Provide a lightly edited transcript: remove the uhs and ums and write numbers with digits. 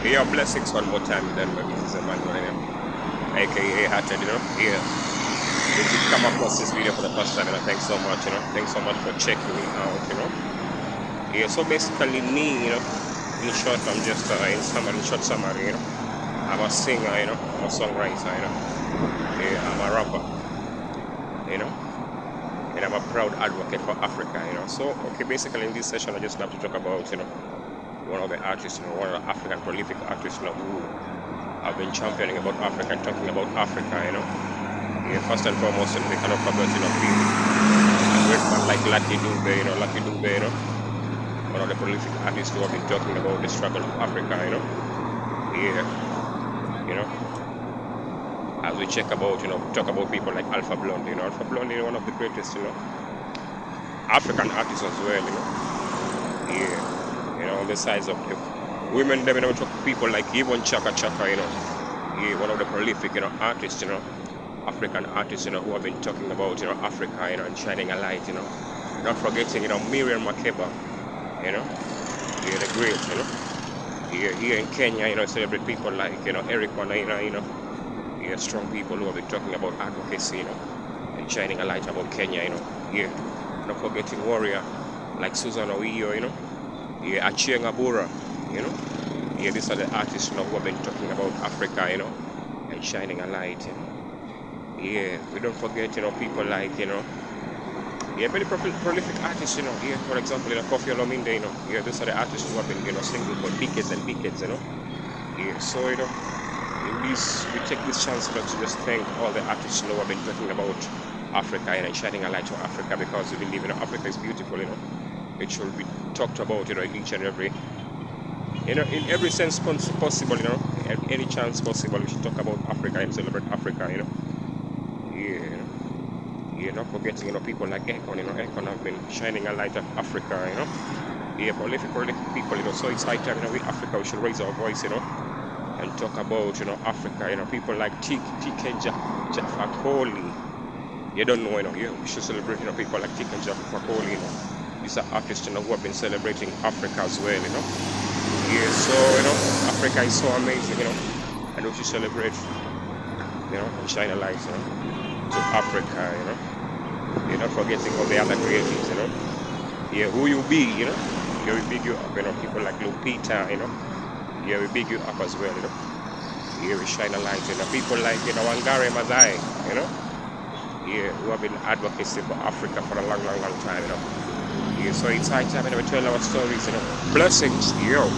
Yeah, blessings one more time, then this is a man, aka Huthead, Yeah. If you come across this video for the first time, thanks so much, Thanks so much for checking me out. Yeah, so basically me, in short, I'm just in short summary, I'm a singer, I'm a songwriter, Yeah, I'm a rapper, and I'm a proud advocate for Africa, So, okay, basically in this session, I just love to talk about, one of the artists, one of the African prolific artists, who have been championing about Africa and talking about Africa, Yeah, first and foremost, we cannot forget, people. A great man like Lucky Dube, one of the prolific artists who have been talking about the struggle of Africa, Yeah, as we check about, talk about people like Alpha Blondy, Alpha Blondy, one of the greatest, African artists as well, Yeah, on the sides of the women, they talk people like even Chaka Chaka, Yeah, one of the prolific, artists, African artists, who have been talking about, Africa, and shining a light, Not forgetting, Miriam Makeba, Yeah, the great, Yeah, here in Kenya, celebrate people like, Eric Wanaina, Yeah, strong people who have been talking about advocacy, and shining a light about Kenya, Yeah, not forgetting warrior like Susan Owiyo, Yeah, Achieng Abura, Yeah, these are the artists, who have been talking about Africa, and shining a light, Yeah, we don't forget, people like, Yeah, very prolific artists, Yeah, for example, Kofi Olomide, Yeah, these are the artists who have been, singing for decades and decades, Yeah, so, in this, we take this chance, to just thank all the artists, who have been talking about Africa, and shining a light to Africa, because we believe, Africa is beautiful, It should be talked about, each and every, in every sense possible, any chance possible, we should talk about Africa and celebrate Africa, Yeah, Yeah, not forgetting, people like Econ, Econ have been shining a light of Africa, Yeah, prolific people, so it's high time, we Africa, we should raise our voice, and talk about, Africa, people like Tik and Jafakoli. You don't know, Yeah, we should celebrate, people like Tik and Jafakoli, These are artists, who have been celebrating Africa as well, Yeah, so, Africa is so amazing, and we should celebrate, and shine a light, to Africa, You're not forgetting all the other creatives, Yeah, who you be, Yeah, we big you up, people like Lupita, Yeah, we big you up as well, Yeah, we shine a light, people like, Wangare Mazai, Yeah, who have been advocacy for Africa for a long, long, long time, Yeah, so it's high time, we tell our stories, Blessings, yo.